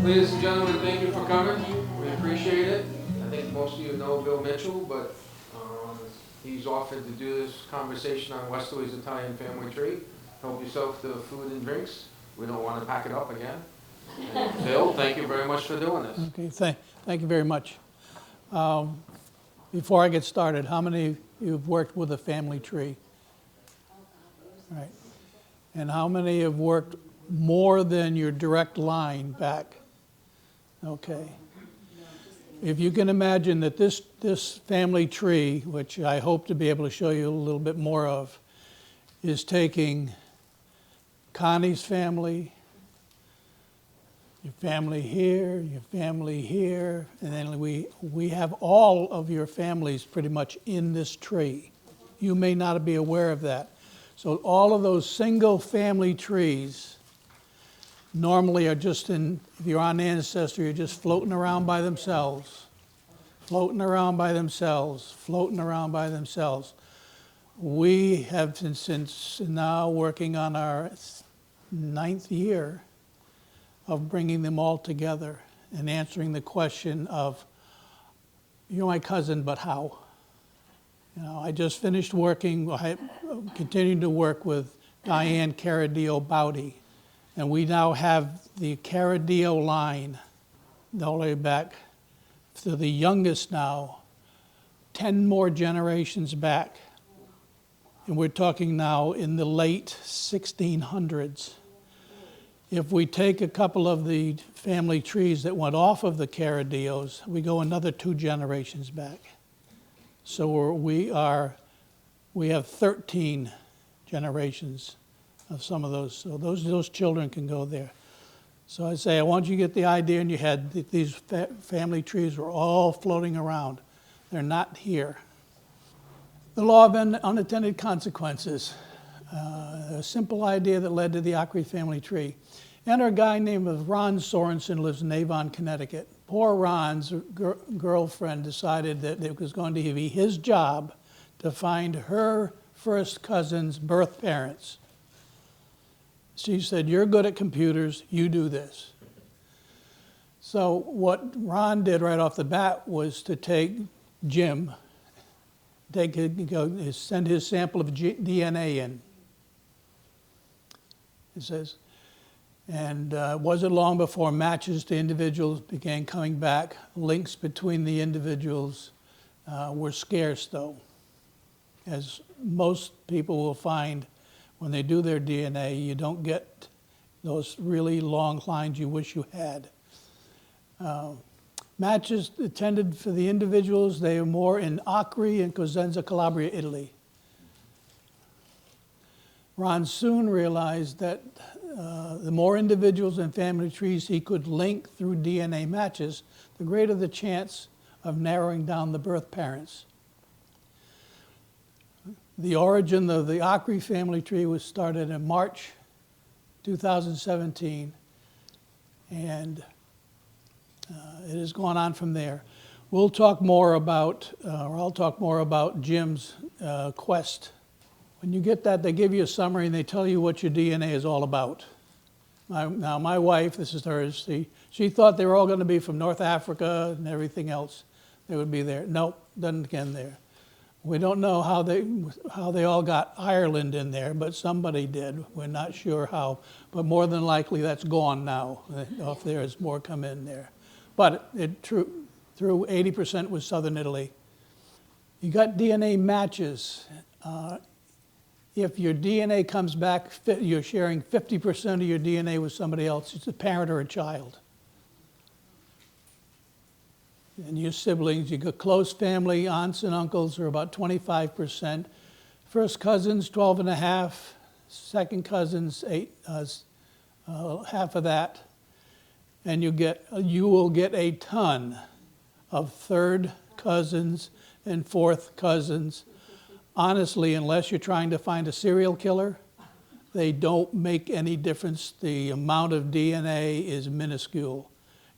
Ladies and gentlemen, thank you for coming. We appreciate it. I think most of you know Bill Mitchell, but he's offered to do this conversation on Westerly's Italian family tree. Help yourself to food and drinks. We don't want to pack it up again. And Bill, thank you very much for doing this. Okay, thank you very much. Before I get started, how many of you have worked with a family tree? Right. And how many have worked more than your direct line back? Okay. If you can imagine that this family tree, which I hope to be able to show you a little bit more of, is taking Connie's family, your family here, and then we have all of your families pretty much in this tree. You may not be aware of that. So all of those single family trees normally are just if you're on Ancestry, you're just floating around by themselves, floating around by themselves, floating around by themselves. We have been since now working on our 9th year of bringing them all together and answering the question of, you're my cousin, but how? You know, I just finished working, I continued to work with Diane Caradillo Bowdy, and we now have the Caradillo line all the way back to the youngest now, 10 more generations back. And we're talking now in the late 1600s. If we take a couple of the family trees that went off of the Caradillos, we go another 2 generations back. So we have 13 generations of some of those. So those children can go there. So I say, I want you to get the idea in your head that these family trees were all floating around. They're not here. The law of unintended consequences. A simple idea that led to the Ockery family tree. Enter a guy named Ron Sorensen, lives in Avon, Connecticut. Poor Ron's girlfriend decided that it was going to be his job to find her first cousin's birth parents. She said, you're good at computers, you do this. So what Ron did right off the bat was to take Jim, send his sample of DNA in. It says, and it wasn't long before matches to individuals began coming back. Links between the individuals were scarce, though, as most people will find when they do their DNA, you don't get those really long lines you wish you had. Matches tended for the individuals, they are more in Acre and Cosenza, Calabria, Italy. Ron soon realized that the more individuals and family trees he could link through DNA matches, the greater the chance of narrowing down the birth parents. The origin of the Acre family tree was started in March 2017, and it has gone on from there. We'll talk more about, or I'll talk more about Jim's quest. When you get that, they give you a summary and they tell you what your DNA is all about. Now, my wife, this is hers, she thought they were all going to be from North Africa and everything else. They would be there. Nope, doesn't get there. We don't know how they all got Ireland in there, but somebody did. We're not sure how, but more than likely that's gone now. Off there is more come in there. But through 80% was southern Italy. You got DNA matches. If your DNA comes back, you're sharing 50% of your DNA with somebody else. It's a parent or a child. And your siblings, you got close family, aunts and uncles are about 25%. First cousins, 12.5. Second cousins, 8, half of that. And you will get a ton of third cousins and fourth cousins. Honestly, unless you're trying to find a serial killer, they don't make any difference. The amount of DNA is minuscule.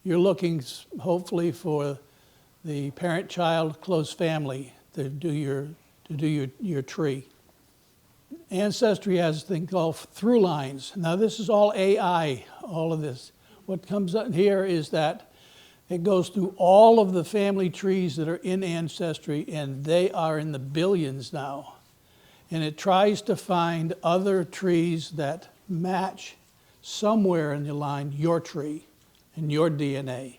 You're looking hopefully for the parent-child close family to do your tree. Ancestry has a thing called through lines. Now this is all AI, all of this. what comes up here is that it goes through all of the family trees that are in Ancestry, and they are in the billions now. And it tries to find other trees that match somewhere in the line your tree and your DNA.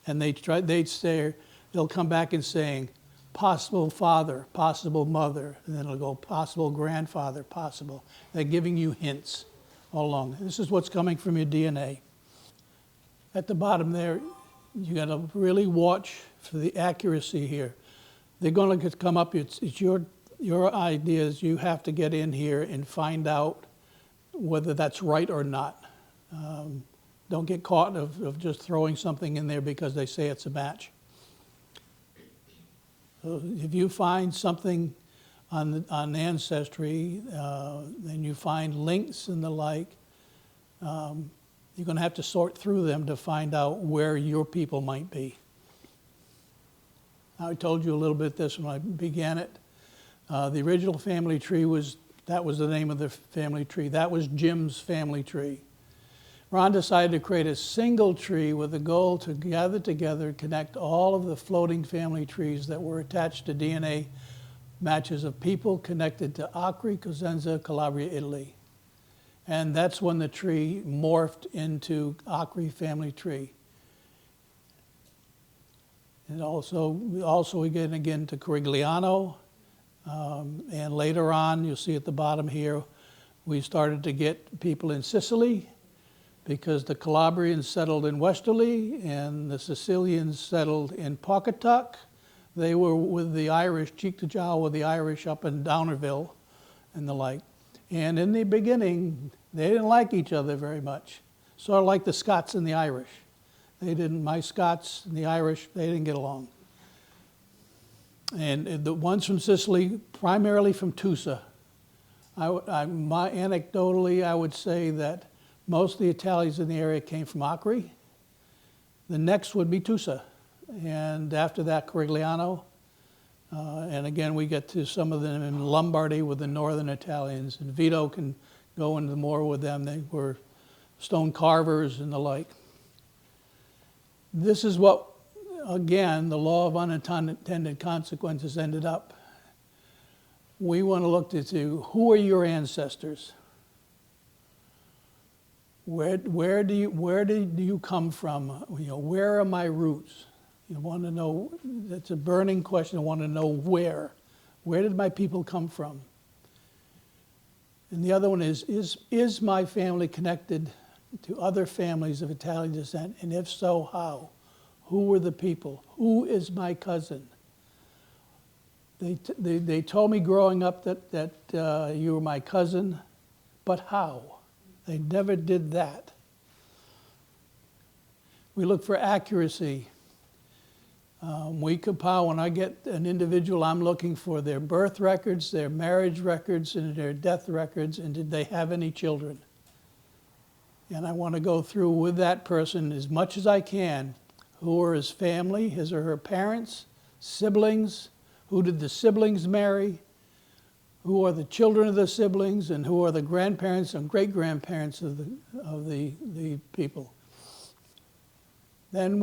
And they'll come back and saying, possible father, possible mother, and then it'll go possible grandfather, possible. They're giving you hints all along. This is what's coming from your DNA. At the bottom there, you got to really watch for the accuracy here. They're going to come up, it's your ideas. You have to get in here and find out whether that's right or not. Don't get caught of just throwing something in there because they say it's a match. So if you find something on Ancestry, and you find links and the like, you're going to have to sort through them to find out where your people might be. I told you a little bit this when I began it. The original family tree that was the name of the family tree. That was Jim's family tree. Ron decided to create a single tree with the goal to gather together, connect all of the floating family trees that were attached to DNA matches of people connected to Acre, Cosenza, Calabria, Italy. And that's when the tree morphed into Acre family tree. And also we get again to Corigliano. And later on, you'll see at the bottom here, we started to get people in Sicily because the Calabrians settled in Westerly and the Sicilians settled in Pawcatuck. They were with the Irish, cheek to jowl with the Irish up in Downerville and the like. And in the beginning, they didn't like each other very much. Sort of like the Scots and the Irish. My Scots and the Irish, they didn't get along. And the ones from Sicily, primarily from Tusa. Anecdotally, I would say that most of the Italians in the area came from Acre. The next would be Tusa. And after that, Corigliano. And again, we get to some of them in Lombardy with the northern Italians. And Vito can go into more with them. They were stone carvers and the like. This is what, again, the law of unintended consequences ended up. We want to look into who are your ancestors? Where do you come from? Where are my roots? You want to know, that's a burning question. I want to know where. Where did my people come from? And the other one is my family connected to other families of Italian descent? And if so, how? Who were the people? Who is my cousin? They told me growing up that you were my cousin, but how? They never did that. We look for accuracy. We compile, when I get an individual, I'm looking for their birth records, their marriage records, and their death records, and did they have any children? And I want to go through with that person as much as I can. Who are his family, his or her parents, siblings? Who did the siblings marry? Who are the children of the siblings, and who are the grandparents and great-grandparents of the people? Then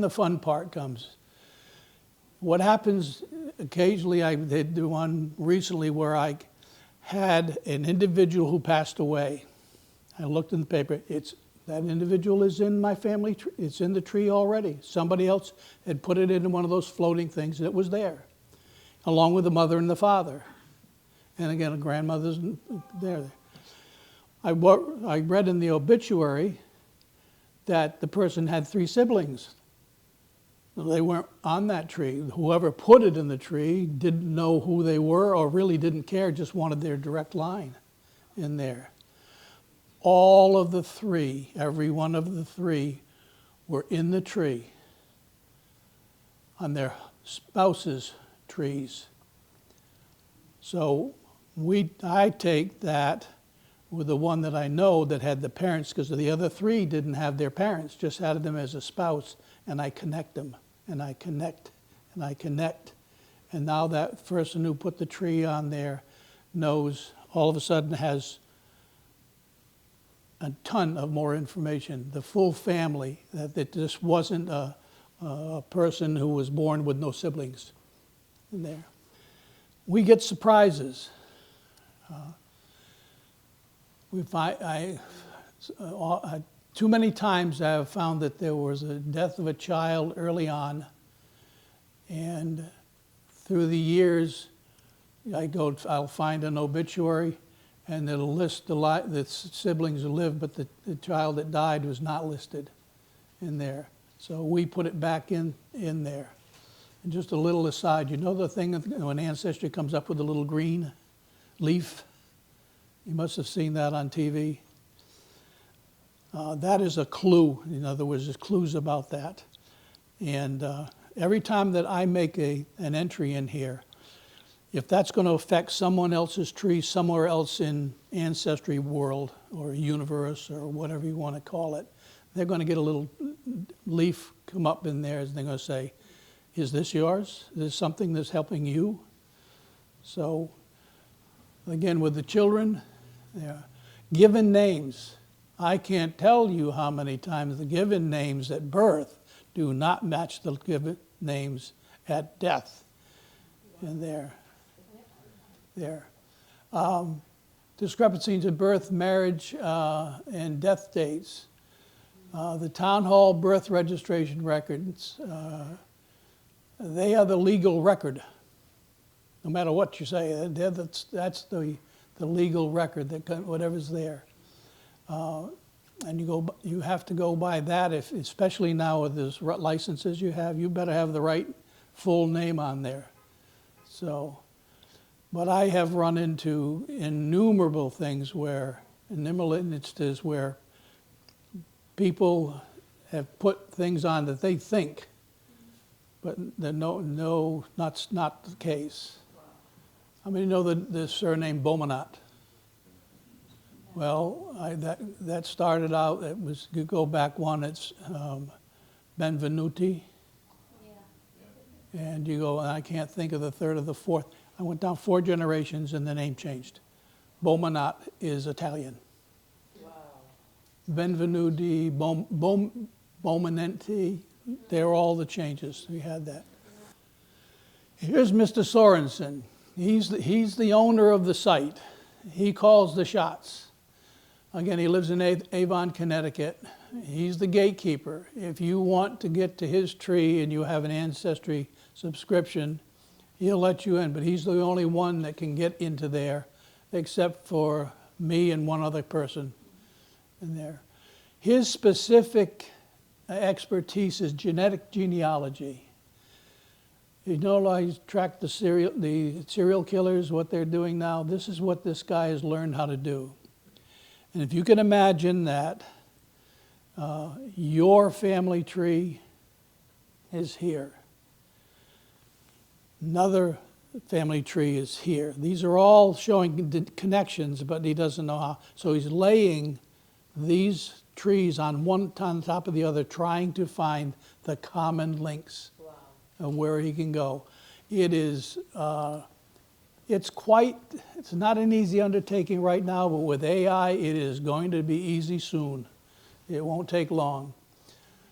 the fun part comes. What happens occasionally, I did one recently where I had an individual who passed away. I looked in the paper. That individual is in my family tree. It's in the tree already. Somebody else had put it in one of those floating things, and it was there, along with the mother and the father. And again, a grandmother's there. I read in the obituary that the person had 3 siblings. They weren't on that tree. Whoever put it in the tree didn't know who they were or really didn't care, just wanted their direct line in there. All of the 3, every one of the 3, were in the tree on their spouses' trees. So I take that with the one that I know that had the parents, because the other 3 didn't have their parents, just had them as a spouse, and I connect them, and I connect, and I connect. And now that person who put the tree on there knows, all of a sudden has a ton of more information, the full family, that this wasn't a person who was born with no siblings in there. We get surprises. Too many times I have found that there was a death of a child early on, and through the years, I'll find an obituary, and it'll list the siblings who lived, but the child that died was not listed in there. So we put it back in there. And just a little aside, you know the thing when Ancestry comes up with a little green leaf? You must have seen that on TV. That is a clue. In other words, there's clues about that. And every time that I make an entry in here, if that's going to affect someone else's tree somewhere else in Ancestry world or universe or whatever you want to call it, they're going to get a little leaf come up in there and they're going to say, is this yours? Is this something that's helping you? So again, with the children, given names. I can't tell you how many times the given names at birth do not match the given names at death. And there. Discrepancies in birth, marriage, and death dates. The town hall birth registration records, they are the legal record. No matter what you say, that's the legal record, that whatever's there. And you have to go by that, especially now with these licenses you have, you better have the right full name on there. So, but I have run into innumerable things instances where people have put things on that they think, but that's not the case. How many know the surname Beaumonat? Well, that started out, you go back one, it's Benvenuti. Yeah. And you go, and I can't think of the third or the fourth. I went down 4 generations and the name changed. Beaumonat is Italian. Wow. Benvenuti, Beaumonenti, they're all the changes. We had that. Here's Mr. Sorensen. He's the owner of the site. He calls the shots. Again, he lives in Avon, Connecticut. He's the gatekeeper. If you want to get to his tree and you have an Ancestry subscription, he'll let you in, but he's the only one that can get into there, except for me and one other person in there. His specific expertise is genetic genealogy. You know, I track the serial killers, what they're doing now. This is what this guy has learned how to do. And if you can imagine that your family tree is here. Another family tree is here. These are all showing connections, but he doesn't know how. So he's laying these trees on top of the other, trying to find the common links of where he can go. It's not an easy undertaking right now, but with AI, it is going to be easy soon. It won't take long.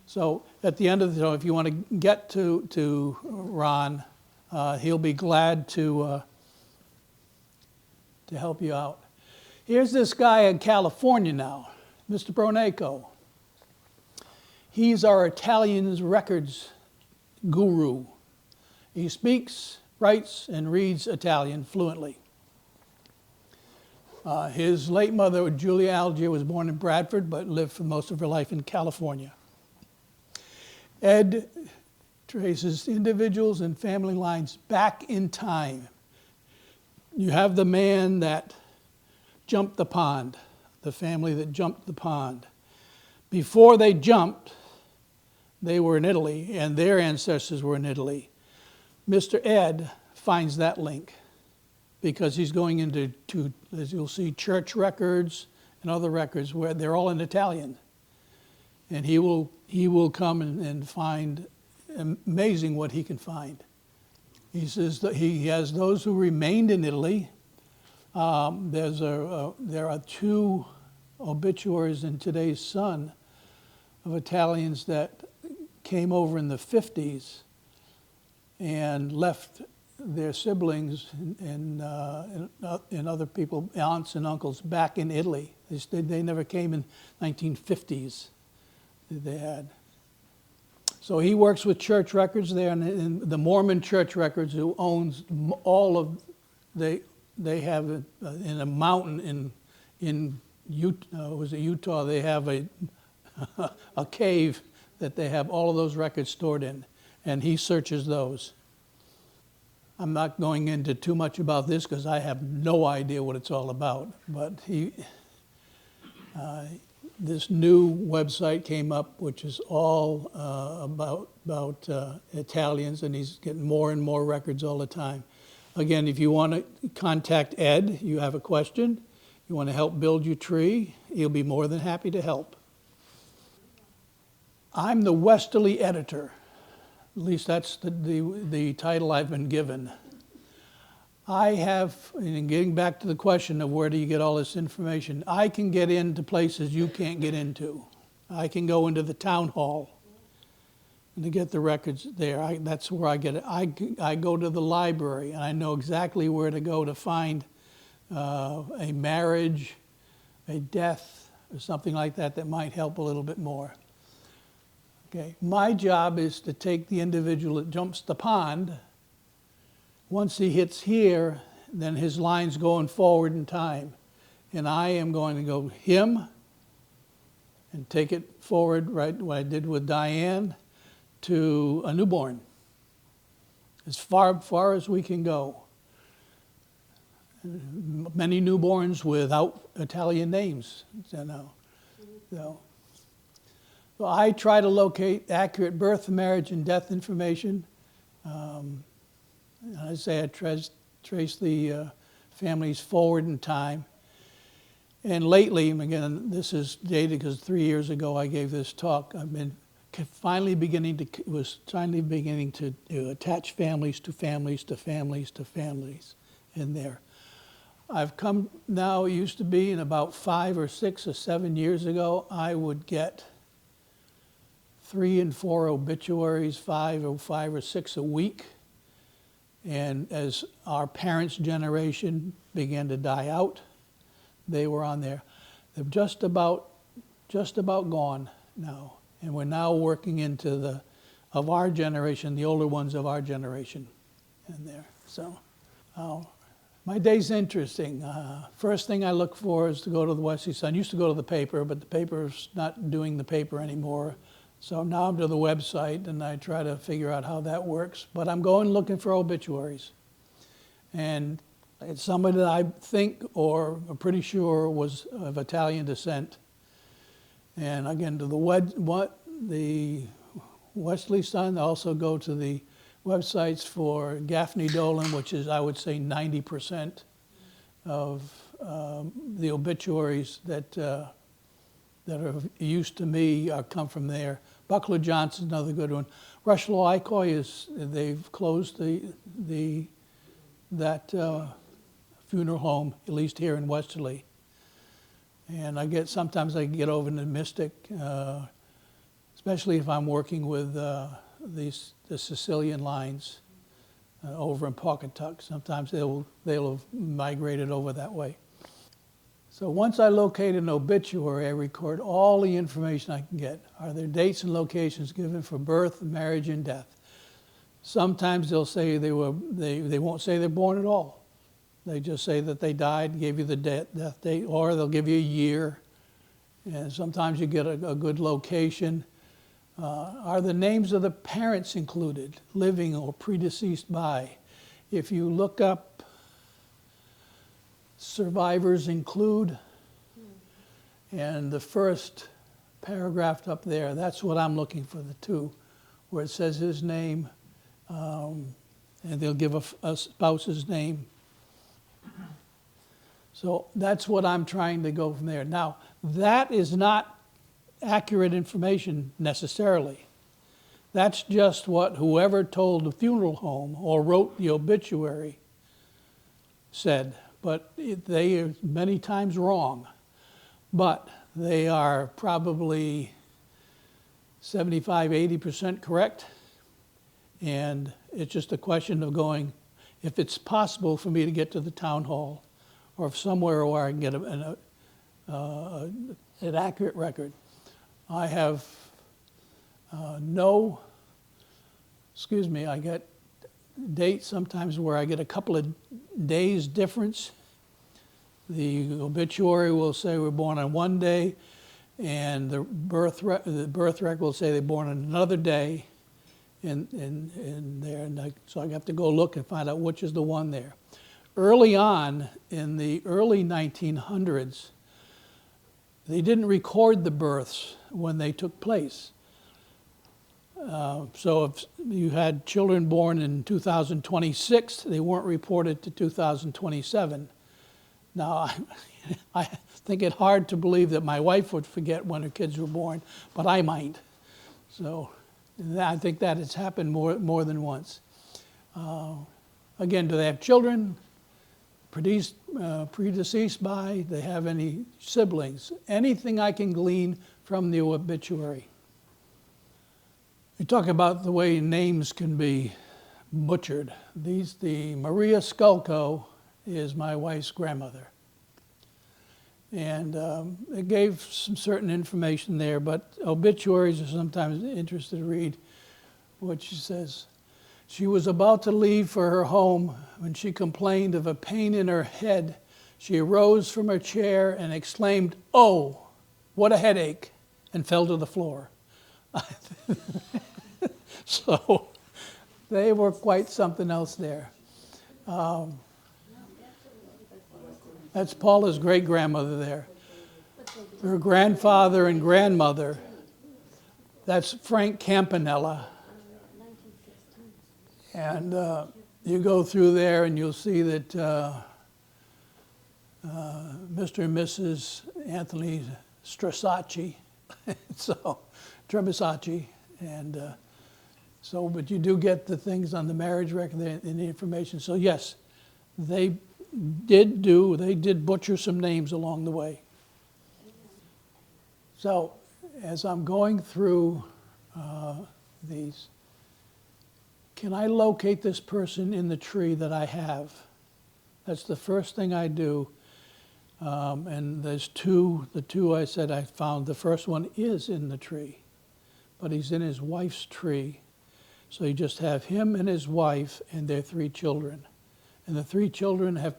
So at the end of the show, if you want to get to Ron, he'll be glad to help you out. Here's this guy in California now, Mr. Broneco. He's our Italian records guru. He speaks, writes, and reads Italian fluently. His late mother, Julia Algier, was born in Bradford, but lived for most of her life in California. Ed traces individuals and family lines back in time. You have the man that jumped the pond, the family that jumped the pond. Before they jumped, they were in Italy, and their ancestors were in Italy. Mr. Ed finds that link because he's going into, as you'll see, church records and other records where they're all in Italian. And he will come and find amazing what he can find. He says that he has those who remained in Italy. There are 2 obituaries in today's Sun of Italians that came over in the 50s and left their siblings and other people, aunts and uncles, back in Italy. They never came in 1950s. They had. So he works with church records there, and the Mormon Church Records, who owns all of, they have in a mountain in Utah, they have a a cave that they have all of those records stored in, and he searches those. I'm not going into too much about this because I have no idea what it's all about, but this new website came up, which is all about Italians, and he's getting more and more records all the time. Again, if you want to contact Ed, you have a question, you want to help build your tree, he'll be more than happy to help. I'm the Westerly editor. At least that's the title I've been given. I have, and getting back to the question of where do you get all this information, I can get into places you can't get into. I can go into the town hall and to get the records there. That's where I get it. I go to the library, and I know exactly where to go to find a marriage, a death, or something like that that might help a little bit more. Okay. My job is to take the individual that jumps the pond. Once he hits here, then his line's going forward in time. And I am going to go him and take it forward, right, what I did with Diane, to a newborn. As far as we can go. Many newborns without Italian names, So I try to locate accurate birth, marriage, and death information. I say I trace the families forward in time. And lately, again, this is dated because 3 years ago I gave this talk. I've been finally beginning to attach families to families to families to families in there. I've come now, it used to be in about 5 or 6 or 7 years ago, I would get 3 and 4 obituaries, 5 or 6 a week. And as our parents' generation began to die out, they were on there. They're just about gone now. And we're now working into of our generation, the older ones of our generation in there. So my day's interesting. First thing I look for is to go to the Westerly Sun. I used to go to the paper, but the paper's not doing the paper anymore. So now I'm to the website, and I try to figure out how that works. But I'm going looking for obituaries. And it's somebody that I think or am pretty sure was of Italian descent. And again, to the Westerly Sun, I also go to the websites for Gaffney Dolan, which is, I would say, 90% of the obituaries that are used to me come from there. Buckler Johnson's another good one. Rushlow Icoy they've closed that funeral home, at least here in Westerly. And sometimes I get over into Mystic, especially if I'm working with the Sicilian lines over in Pawcatuck. Sometimes they'll have migrated over that way. So once I locate an obituary, I record all the information I can get. Are there dates and locations given for birth, marriage, and death? Sometimes they'll say they won't say they're born at all. They just say that they died, give you the death date, or they'll give you a year. And sometimes you get a good location. Are the names of the parents included, living or predeceased by? If you look up survivors include, and the first paragraph up there, that's what I'm looking for, the two, where it says his name, and they'll give a spouse's name. So that's what I'm trying to go from there. Now, that is not accurate information necessarily. That's just what whoever told the funeral home or wrote the obituary said. But they are many times wrong. but they are probably 75, 80% correct. And it's just a question of going, if it's possible for me to get to the town hall, or if somewhere where I can get an accurate record. I have I get dates sometimes where I get a couple of days difference. The obituary will say we're born on one day, and the birth record will say they're born on another day in there. And so I have to go look and find out which is the one there. Early on, in the early 1900s, they didn't record the births when they took place. So if you had children born in 2026, they weren't reported to 2027. Now, I think it hard to believe that my wife would forget when her kids were born, but I might. So I think that has happened more than once. Again, do they have children? Predeceased by? Do they have any siblings? Anything I can glean from the obituary. We talk about the way names can be butchered. The Maria Skulko is my wife's grandmother. And it gave some certain information there, but obituaries are sometimes interesting to read what she says. She was about to leave for her home when she complained of a pain in her head. She arose from her chair and exclaimed, "Oh, what a headache," and fell to the floor. So they were quite something else there. That's Paula's great-grandmother there. Her grandfather and grandmother, that's Frank Campanella. And you go through there and you'll see that Mr. and Mrs. Anthony Strasacci, so Trebisacci, and so, but you do get the things on the marriage record and the information. So yes, they did butcher some names along the way. So as I'm going through these, can I locate this person in the tree that I have? That's the first thing I do. And there's the two I said I found. The first one is in the tree, but he's in his wife's tree. So you just have him and his wife and their 3 children. And the 3 children have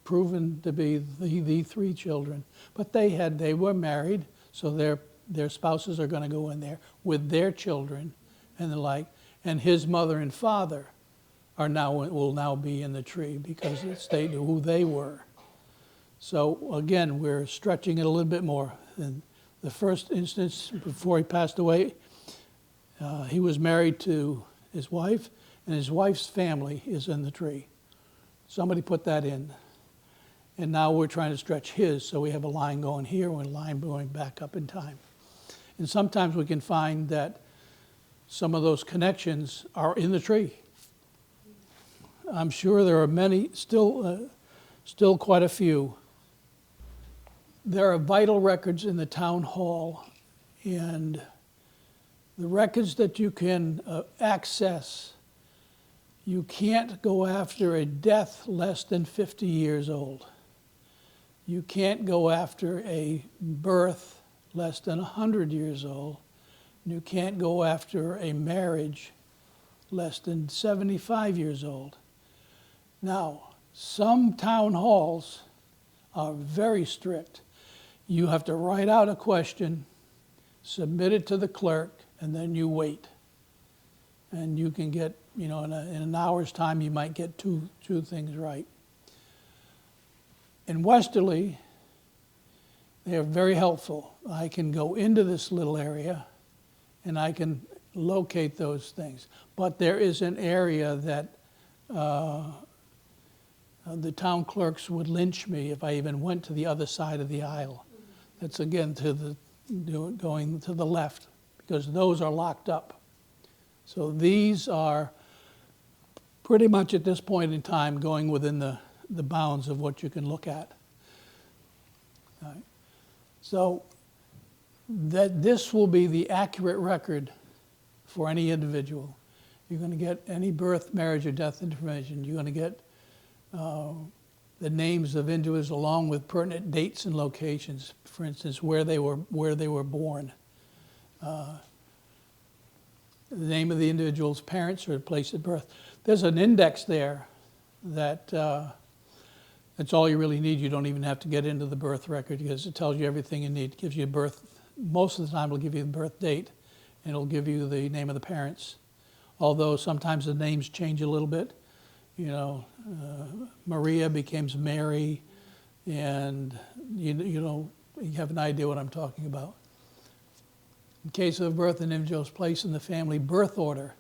proven to be the 3 children. But they were married, so their spouses are going to go in there with their children and the like. And his mother and father will now be in the tree because it stated who they were. So again, we're stretching it a little bit more. In the first instance, before he passed away, he was married to his wife, and his wife's family is in the tree. Somebody put that in. And now we're trying to stretch his, so we have a line going here and a line going back up in time. And sometimes we can find that some of those connections are in the tree. I'm sure there are many, still quite a few. There are vital records in the town hall, and the records that you can access, you can't go after a death less than 50 years old. You can't go after a birth less than 100 years old. You can't go after a marriage less than 75 years old. Now, some town halls are very strict. You have to write out a question, submit it to the clerk, and then you wait. And you can get, in an hour's time, you might get two things right. In Westerly, they are very helpful. I can go into this little area and I can locate those things. But there is an area that the town clerks would lynch me if I even went to the other side of the aisle. That's again going to the left, because those are locked up. So these are pretty much at this point in time going within the bounds of what you can look at. All right. So that this will be the accurate record for any individual. You're going to get any birth, marriage, or death information. You're going to get the names of individuals along with pertinent dates and locations. For instance, where they were born, the name of the individual's parents or place of birth. There's an index there that that's all you really need. You don't even have to get into the birth record because it tells you everything you need. It gives you a birth. Most of the time, it'll give you the birth date, and it'll give you the name of the parents. Although sometimes the names change a little bit. You know, Maria becomes Mary, and you have an idea what I'm talking about. In case of birth, an individual's place in the family birth order,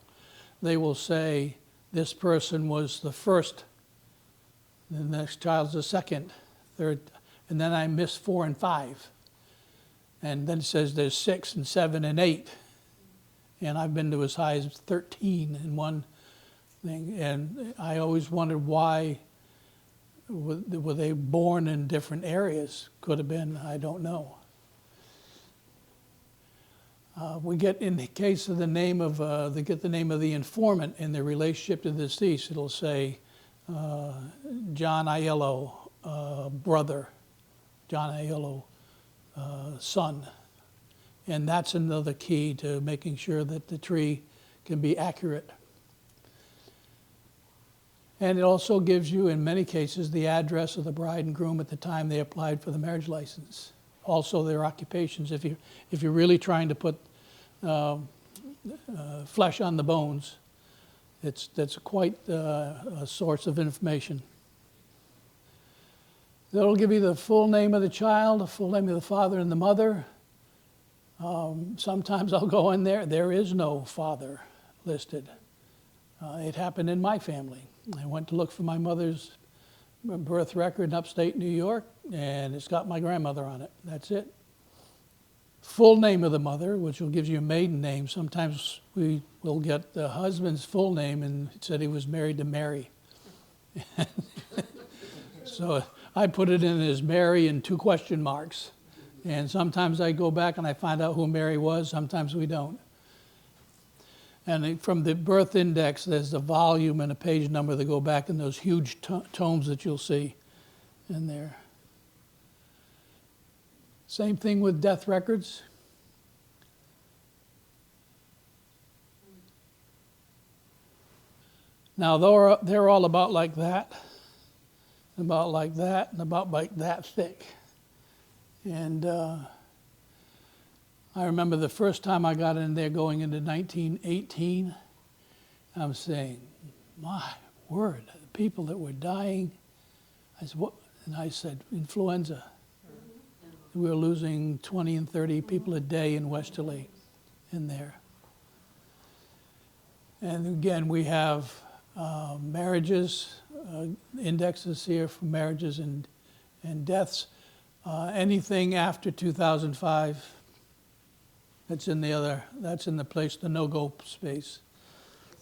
they will say this person was the first, the next child's the second, third, and then I missed 4 and 5. And then it says there's 6 and 7 and 8. And I've been to as high as 13 in one thing. And I always wondered why were they born in different areas? Could have been, I don't know. We get, in the case of the name of, they get the name of the informant in their relationship to the deceased. It'll say John Aiello, brother, John Aiello, son. And that's another key to making sure that the tree can be accurate. And it also gives you, in many cases, the address of the bride and groom at the time they applied for the marriage license. Also their occupations. If you're really trying to put flesh on the bones, that's quite a source of information. That'll give you the full name of the child, the full name of the father and the mother. Sometimes I'll go in there is no father listed. It happened in my family. I went to look for my mother's birth record in upstate New York, and it's got my grandmother on it. That's it. Full name of the mother, which will give you a maiden name. Sometimes we will get the husband's full name, and it said he was married to Mary. So I put it in as Mary and 2 question marks. And sometimes I go back and I find out who Mary was, sometimes we don't. And from the birth index, there's a volume and a page number that go back in those huge tomes that you'll see in there. Same thing with death records. Now, they're all about like that, and about like that, and about like that thick. And I remember the first time I got in there going into 1918, I'm saying, my word, the people that were dying. I said, what? And I said, influenza. We were losing 20 and 30 people a day in Westerly in there. And again, we have marriages, indexes here for marriages and deaths. Anything after 2005, that's in the place, the no-go space.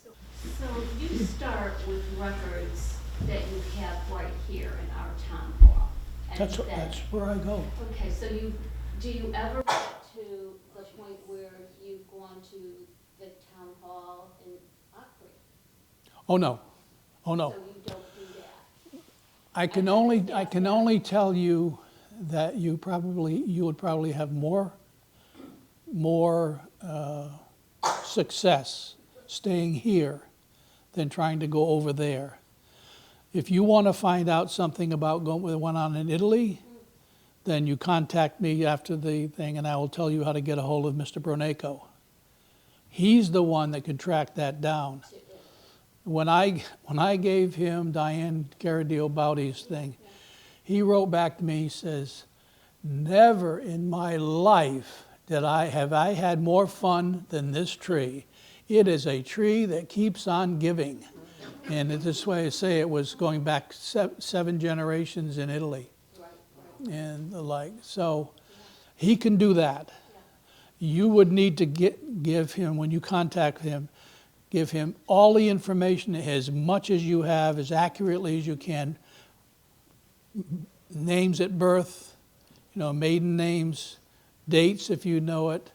So you start with records that you have right here in our town hall. And That's where I go. Okay, so do you ever get to the point where you've gone to the town hall in Ockley? Oh no, oh no. So you don't do that? I can only tell you that you would probably have more success staying here than trying to go over there. If you want to find out something about what went on in Italy, then you contact me after the thing and I will tell you how to get a hold of Mr. Broneco. He's the one that can track that down. When I gave him Diane Caradio-Baudi's thing, he wrote back to me, he says, never in my life have I had more fun than this tree. It is a tree that keeps on giving. And this way I say it was going back 7 generations in Italy and the like. So he can do that. You would need to give him, when you contact him, give him all the information as much as you have, as accurately as you can. Names at birth, maiden names, dates if you know it,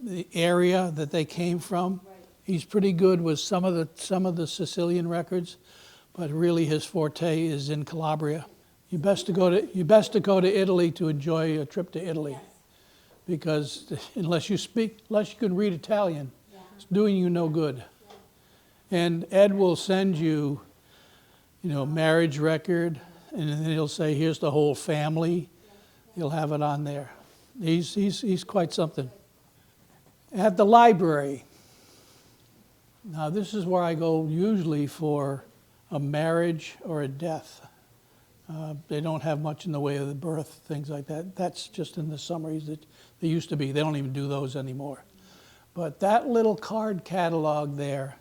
the area that they came from. Right. He's pretty good with some of the Sicilian records, but really his forte is in Calabria. You best to go to Italy to enjoy a trip to Italy, Yes. because unless you can read Italian, Yeah. it's doing you no good. And Ed will send you, marriage record, and then he'll say, here's the whole family. He'll have it on there. He's quite something. At the library. Now this is where I go usually for a marriage or a death. They don't have much in the way of the birth, things like that. That's just in the summaries that they used to be. They don't even do those anymore. But that little card catalog there,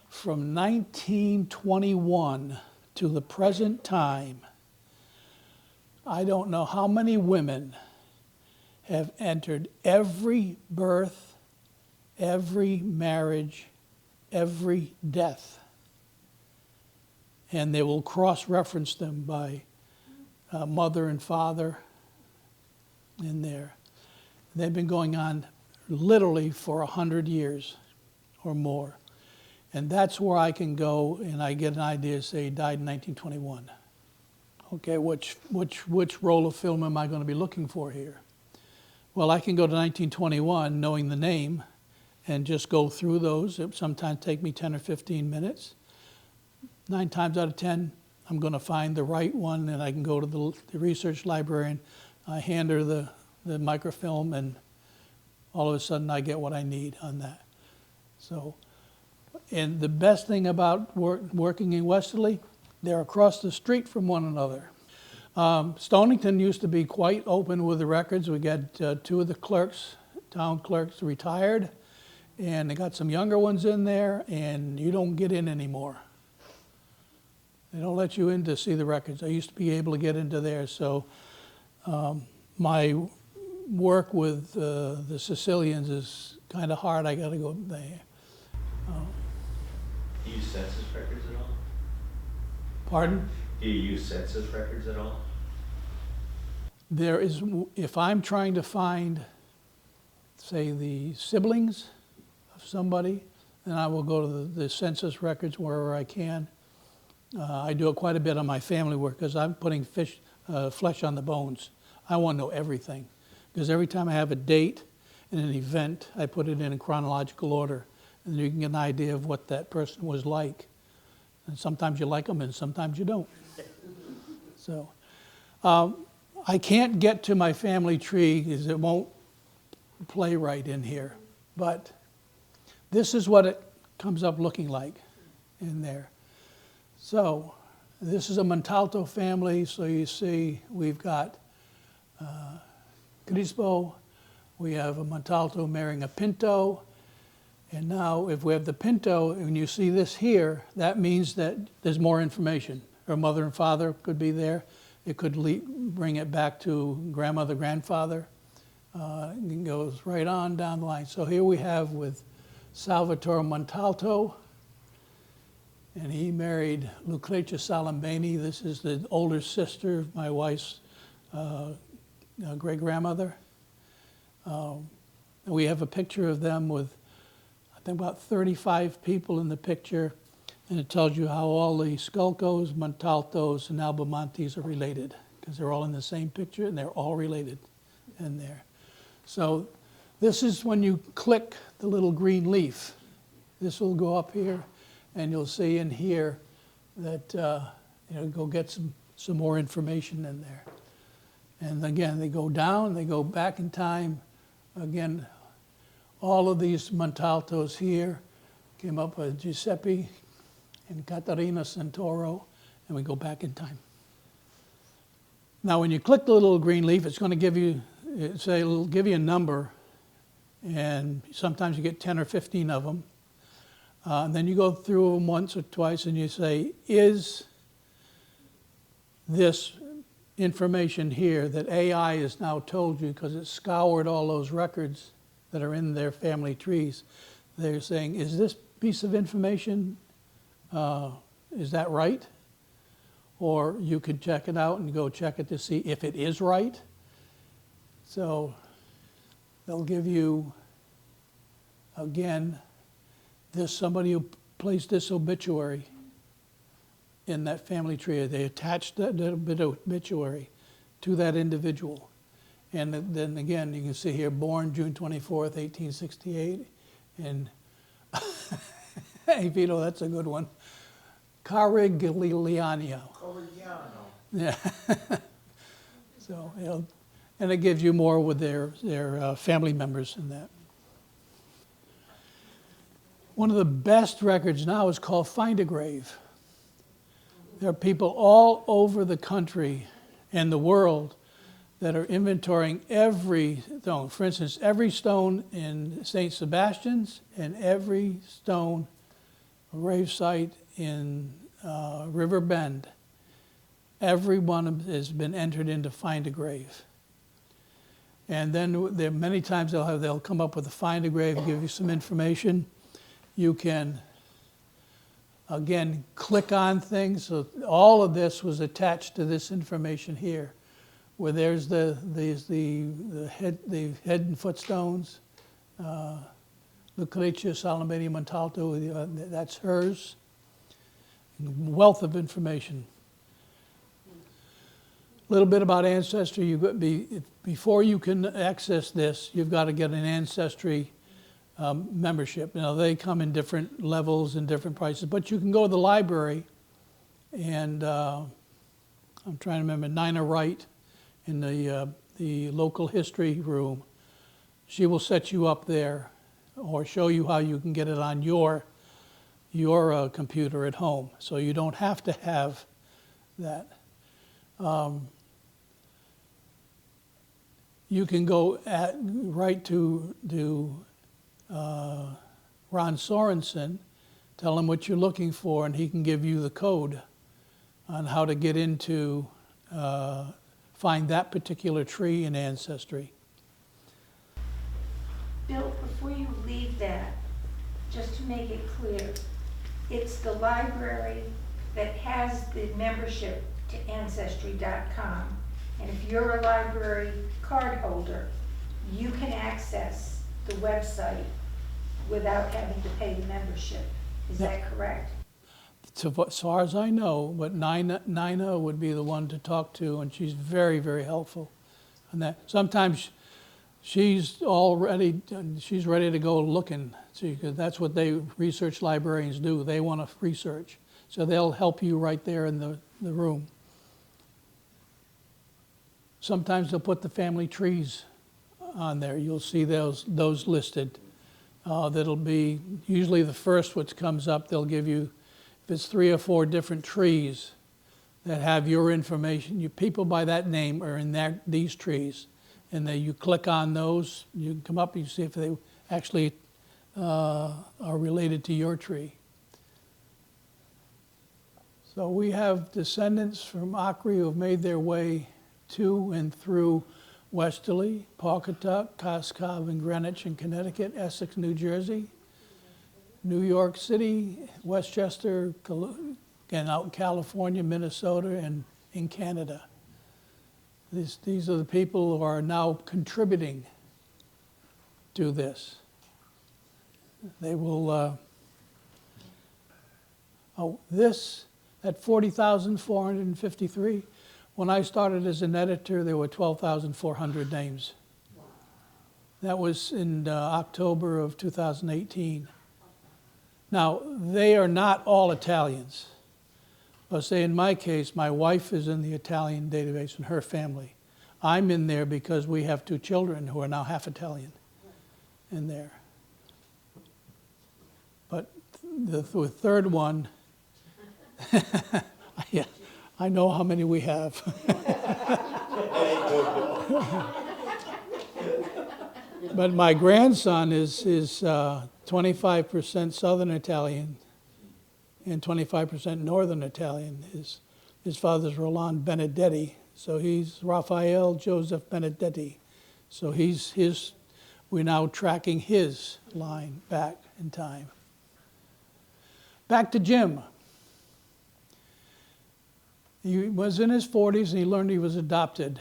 from 1921 to the present time, I don't know how many women have entered every birth, every marriage, every death. And they will cross-reference them by mother and father in there. They've been going on literally for 100 years or more. And that's where I can go and I get an idea, say he died in 1921. Okay, which roll of film am I going to be looking for here? Well, I can go to 1921 knowing the name and just go through those. It sometimes take me 10 or 15 minutes. 9 times out of 10, I'm going to find the right one, and I can go to the research librarian. I hand her the microfilm, and all of a sudden I get what I need on that. So, and the best thing about working in Westerly, they're across the street from one another. Stonington used to be quite open with the records. We got 2 of the clerks, town clerks, retired, and they got some younger ones in there, and you don't get in anymore. They don't let you in to see the records. I used to be able to get into there, so my work with the Sicilians is kind of hard. I got to go there. Do you use census records at all? Pardon? Do you use census records at all? There is, if I'm trying to find, say, the siblings of somebody, then I will go to the census records wherever I can. I do it quite a bit on my family work because I'm putting flesh on the bones. I want to know everything because every time I have a date and an event, I put it in chronological order, and you can get an idea of what that person was like. And sometimes you like them and sometimes you don't. So I can't get to my family tree because it won't play right in here. But this is what it comes up looking like in there. So this is a Montalto family. So you see we've got Crispo. We have a Montalto marrying a Pinto. And now if we have the Pinto, and you see this here, that means that there's more information. Her mother and father could be there. It could bring it back to grandmother, grandfather. It goes right on down the line. So here we have with Salvatore Montalto, and he married Lucrezia Salimbeni. This is the older sister of my wife's great-grandmother. We have a picture of them with, I think, about 35 people in the picture, and it tells you how all the Sculcos, Montaltos, and Albamontes are related, because they're all in the same picture, and they're all related in there. So this is when you click the little green leaf. This will go up here, and you'll see in here that go get some more information in there. And again, they go down, they go back in time. Again, all of these Montaltos here came up with Giuseppe and Caterina Santoro, and we go back in time. Now, when you click the little green leaf, it's going to give you, it'll give you a number, and sometimes you get 10 or 15 of them. And then you go through them once or twice, and you say, is this information here that AI has now told you, because it's scoured all those records that are in their family trees, they're saying, is this piece of information, is that right? Or you could check it out and go check it to see if it is right. So they'll give you, again, this somebody who placed this obituary in that family tree. They attach that little bit of obituary to that individual. And then again, you can see here, born June 24th, 1868. And, hey, Vito, that's a good one. Carigliano. Yeah. So, you know, and it gives you more with their family members in that. One of the best records now is called Find a Grave. There are people all over the country and the world that are inventorying every stone. For instance, every stone in St. Sebastian's and every stone grave site in River Bend. Every one has been entered into Find a Grave. And then there many times they'll come up with a Find a Grave, give you some information. You can, again, click on things. So all of this was attached to this information here, where there's the head and foot stones, Lucrezia Salamini Montalto, that's hers. Wealth of information. A little bit about ancestry. Before you can access this, you've got to get an ancestry membership. Now, they come in different levels and different prices, but you can go to the library, and I'm trying to remember, Nina Wright in the local history room. She will set you up there or show you how you can get it on your computer at home, so you don't have to have that. You can go right to Ron Sorensen, tell him what you're looking for, and he can give you the code on how to get into, find that particular tree in Ancestry. Bill, before you leave that, just to make it clear, it's the library that has the membership to Ancestry.com. And if you're a library card holder, you can access the website without having to pay the membership. Is that correct? So as far as I know, but Nina would be the one to talk to, and she's very, very helpful on that. Sometimes she's ready to go looking. See, 'cause that's what research librarians do. They want to research. So they'll help you right there in the room. Sometimes they'll put the family trees on there. You'll see those listed. That'll be usually the first which comes up. They'll give you, if it's 3 or 4 different trees that have your information, people by that name are in these trees. And then you click on those, you can come up and you see if they actually are related to your tree. So we have descendants from Acre who have made their way to and through Westerly, Pawcatuck, Coscob, and Greenwich in Connecticut, Essex, New Jersey, New York City, Westchester, and out in California, Minnesota, and in Canada. These are the people who are now contributing to this. They will, at 40,453, when I started as an editor, there were 12,400 names. That was in October of 2018. Now, they are not all Italians. But say in my case, my wife is in the Italian database and her family. I'm in there because we have 2 children who are now half Italian in there. But the third one, yeah, I know how many we have. But my grandson is 25% Southern Italian and 25% Northern Italian. His father's Roland Benedetti, so he's Raphael Joseph Benedetti. So we're now tracking his line back in time. Back to Jim. He was in his 40s and he learned he was adopted.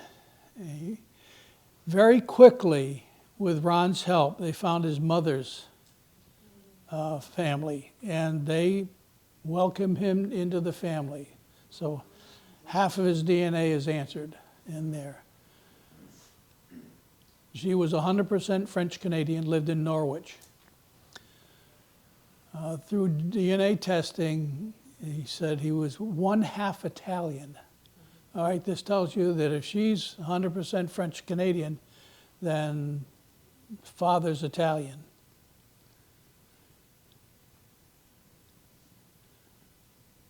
Very quickly, with Ron's help, they found his mother's family, and they welcomed him into the family. So half of his DNA is answered in there. She was 100% French-Canadian, lived in Norwich. Through DNA testing, he said he was 1/2 Italian. All right, this tells you that if she's 100% French-Canadian, then father's Italian.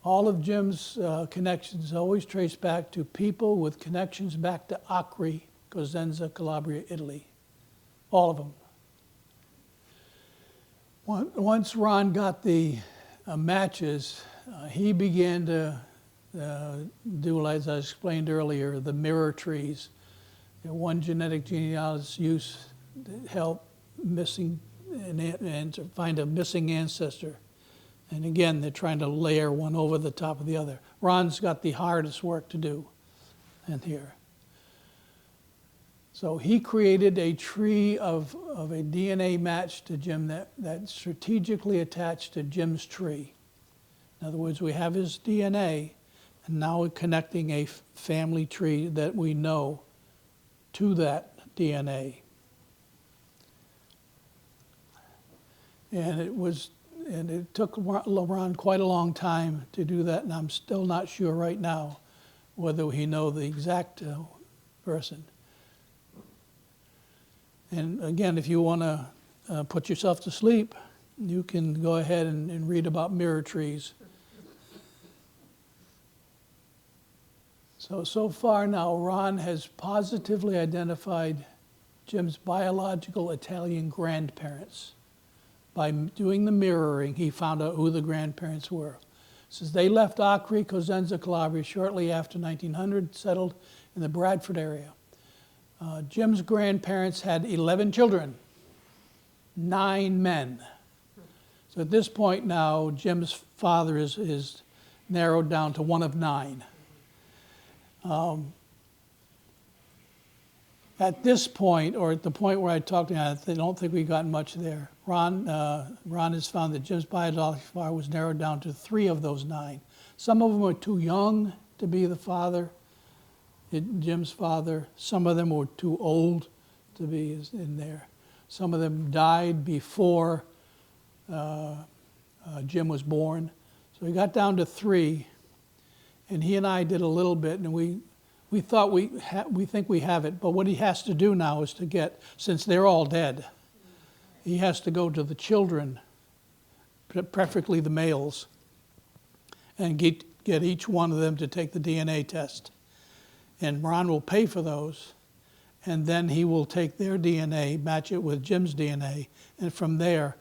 All of Jim's connections always trace back to people with connections back to Acre, Cosenza, Calabria, Italy. All of them. Once Ron got the matches, he began to do, as I explained earlier, the mirror trees. One genetic genealogist used to help missing and to find a missing ancestor. And again, they're trying to layer one over the top of the other. Ron's got the hardest work to do in here. So he created a tree of a DNA match to Jim that strategically attached to Jim's tree. In other words, we have his DNA, and now we're connecting a family tree that we know to that DNA. And it took Ron quite a long time to do that, and I'm still not sure right now whether he knows the exact person. And again, if you want to put yourself to sleep, you can go ahead and read about mirror trees. So far now, Ron has positively identified Jim's biological Italian grandparents. By doing the mirroring, he found out who the grandparents were. Says they left Acre, Cosenza, Calabria shortly after 1900, settled in the Bradford area. Jim's grandparents had 11 children, 9 men. So at this point now, Jim's father is narrowed down to one of 9. At this point, or at the point where I talked to him, I don't think we've gotten much there. Ron has found that Jim's biological father was narrowed down to 3 of those 9. Some of them were too young to be the father, Jim's father. Some of them were too old to be in there. Some of them died before Jim was born. So we got down to 3, and he and I did a little bit, and we thought we think we have it. But what he has to do now is to get, since they're all dead, he has to go to the children, preferably the males, and get each one of them to take the DNA test. And Ron will pay for those, and then he will take their DNA, match it with Jim's DNA, and from there,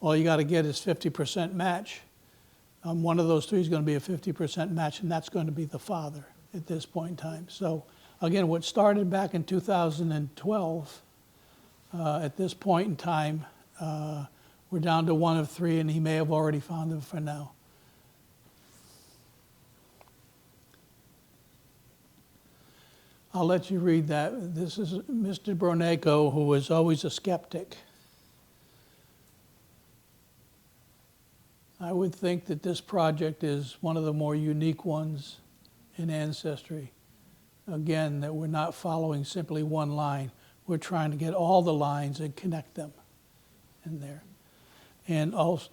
all you got to get is 50% match. One of those 3 is going to be a 50% match, and that's going to be the father at this point in time. So again, what started back in 2012, at this point in time, we're down to 1 of 3, and he may have already found them for now. I'll let you read that. This is Mr. Broneco, who was always a skeptic. I would think that this project is one of the more unique ones in Ancestry. Again, that we're not following simply one line. We're trying to get all the lines and connect them in there. And also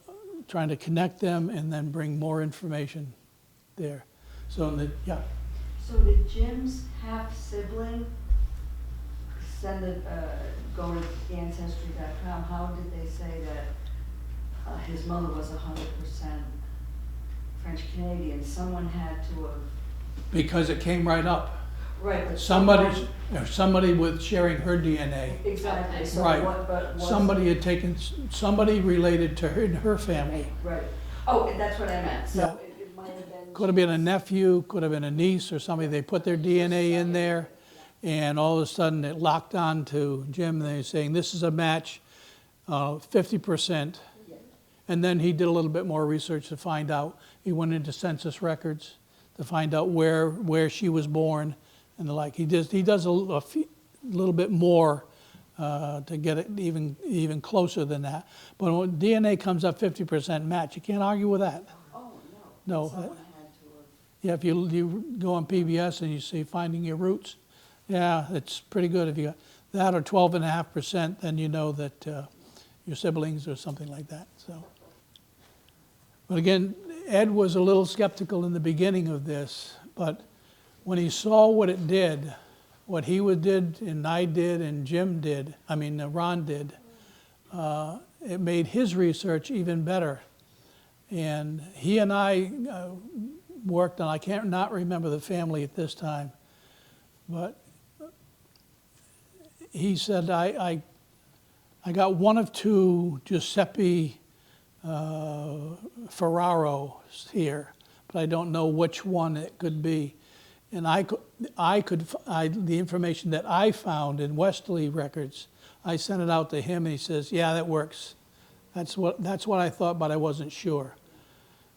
trying to connect them and then bring more information there. So, yeah. So did Jim's half-sibling go to Ancestry.com? How did they say that his mother was 100% French-Canadian? Someone had to have... Because it came right up. Right, but Somebody with sharing her DNA. Exactly. So Right. But somebody had taken, somebody related to her family. Right. Oh, that's what I meant. So Yeah. it might have been... Could have been a nephew, could have been a niece or somebody. They put their DNA in there, and all of a sudden it locked on to Jim, and they're saying, this is a match, 50%. And then he did a little bit more research to find out. He went into census records to find out where she was born and the like. He does a little bit more to get it even closer than that. But when DNA comes up 50% match, you can't argue with that. Oh, No. no. Someone had to have. Yeah, if you go on PBS and you see Finding Your Roots, yeah, it's pretty good. If you got that or 12.5%, then you know that your siblings or something like that. So, but again, Ed was a little skeptical in the beginning of this, but when he saw what it did, what he did and I did and Jim did, Ron did, it made his research even better. And he and I worked on, I can't not remember the family at this time, but he said, I got one of two Giuseppe Ferraros here, but I don't know which one it could be. And the information that I found in Westerly records, I sent it out to him, and he says, "Yeah, that works. That's what I thought, but I wasn't sure."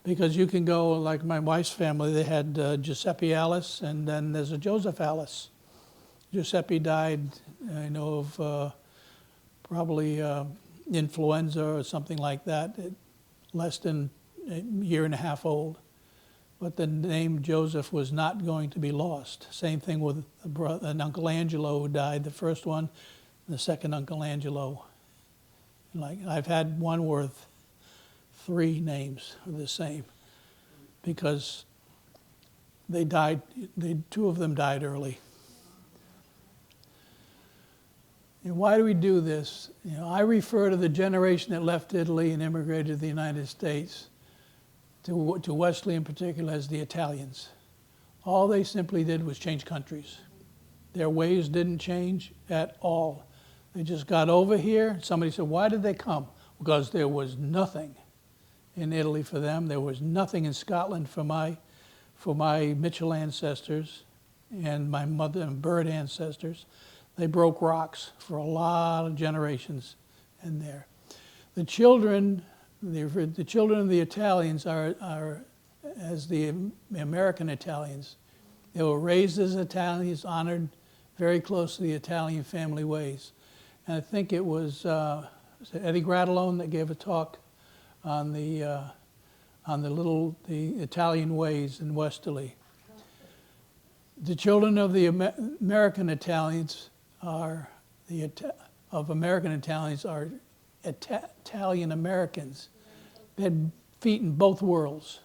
Because you can go, like my wife's family, they had Giuseppe Alice, and then there's a Joseph Alice. Giuseppe died, I know of probably influenza or something like that, less than a year and a half old. But the name Joseph was not going to be lost. Same thing with an Uncle Angelo who died, the first one, the second Uncle Angelo. Like I've had one worth 3 names are the same because they died. 2 of them died early. And why do we do this? I refer to the generation that left Italy and immigrated to the United States, to Westerly in particular, as the Italians. All they simply did was change countries. Their ways didn't change at all. They just got over here. Somebody said, "Why did they come?" Because there was nothing in Italy for them. There was nothing in Scotland for my Mitchell ancestors and my mother and Bird ancestors. They broke rocks for a lot of generations in there. The children of the Italians are as the American Italians. They were raised as Italians, honored very close to the Italian family ways. And I think it was Eddie Grattalone that gave a talk on the Italian ways in Westerly. The children of the American Italians are Italian Americans. They had feet in both worlds.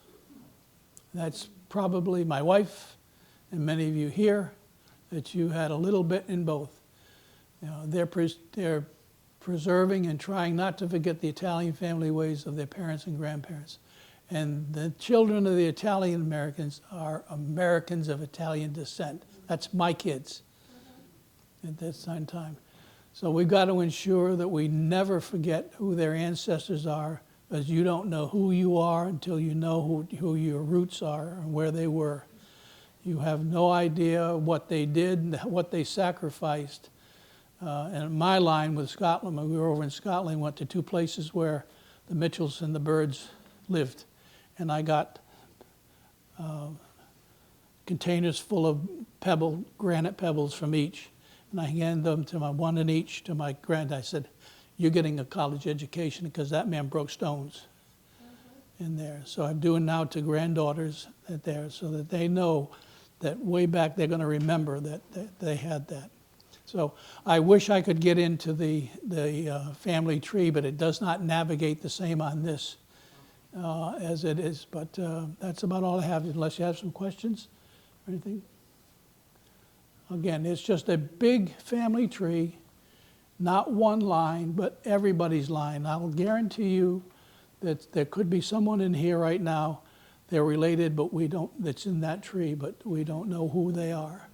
That's probably my wife and many of you here, that you had a little bit in both. They're preserving and trying not to forget the Italian family ways of their parents and grandparents. And the children of the Italian Americans are Americans of Italian descent. That's my kids at that same time. So we've got to ensure that we never forget who their ancestors are, because you don't know who you are until you know who your roots are and where they were. You have no idea what they did and what they sacrificed. And my line with Scotland, when we were over in Scotland, went to 2 places where the Mitchells and the Birds lived. And I got containers full of granite pebbles from each. And I handed them to one in each to my granddad. I said, "You're getting a college education because that man broke stones in there." So I'm doing now to granddaughters there so that they know that way back they're going to remember that they had that. So I wish I could get into the family tree, but it does not navigate the same on this as it is. But that's about all I have, unless you have some questions or anything. Again, it's just a big family tree, not one line, but everybody's line. I'll guarantee you that there could be someone in here right now, they're related, but we don't, that's in that tree, but we don't know who they are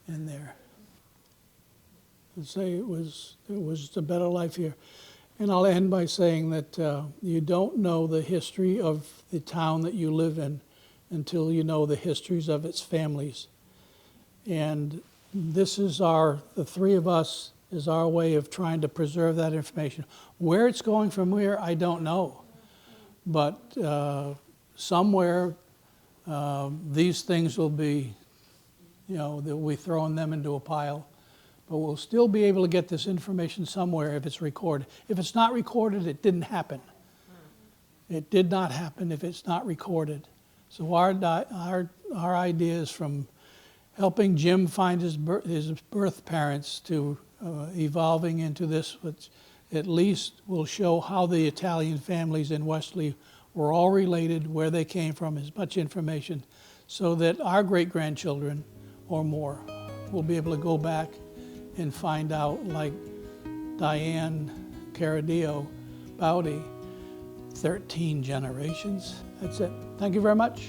in there. I'd say it was a better life here. And I'll end by saying that you don't know the history of the town that you live in until you know the histories of its families. And this is the 3 of us, is our way of trying to preserve that information. Where it's going from here, I don't know. But somewhere these things will be, they'll be throwing them into a pile but we'll still be able to get this information somewhere if it's recorded. If it's not recorded, it didn't happen. It did not happen if it's not recorded. So our ideas from helping Jim find his birth parents to evolving into this, which at least will show how the Italian families in Westerly were all related, where they came from, as much information, so that our great-grandchildren or more will be able to go back and find out, like Diane Caradillo Bowdy, 13 generations. That's it. Thank you very much.